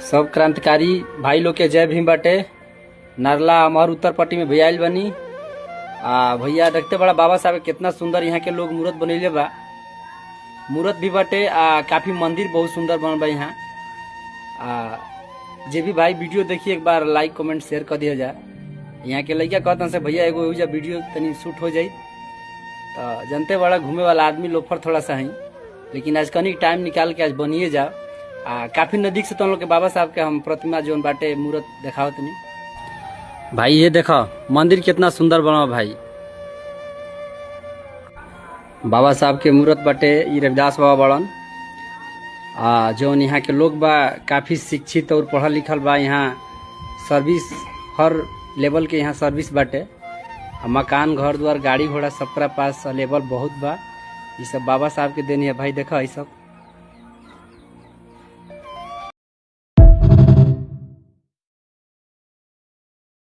सब क्रांतिकारी भाई लोग के जय भीम बाटे। नरला अमर उत्तर पट्टी में भैया आइल बनी। भैया देखते बड़ा बाबा साहब के कितना सुंदर यहाँ के लोग मूर्त बनैले बा। मूर्त भी बाटे काफी मंदिर बहुत सुंदर बनल बा यहाँ। जे भी भाई वीडियो देखिए एक बार लाइक कमेंट शेयर कर दिया जाए। यहाँ के लड़का कहता से भैया एगो वीडियो तनी शूट हो जाई तो जनते बड़ा घूमे वाला आदमी लोफर थोड़ा सा है, लेकिन आज कनी टाइम निकाल के आज बनिए जाओ। काफी नजदीक से तो हम लोग के बाबा साहब के हम प्रतिमा जोन बाटे मूर्त दिखाओ तनी। भाई ये देखो मंदिर कितना सुंदर बना भाई। बाबा साहब के मूर्त बाटे। ये रविदास बाबा बड़न जोन यहाँ के लोग बा काफी शिक्षित और पढ़ल लिखल बा। यहाँ सर्विस हर लेवल के यहाँ सर्विस बाटे। मकान घर द्वार गाड़ी घोड़ा सबका पास लेवल बहुत बा। ये सब बाबा साहब के देन है भाई। देखो ये सब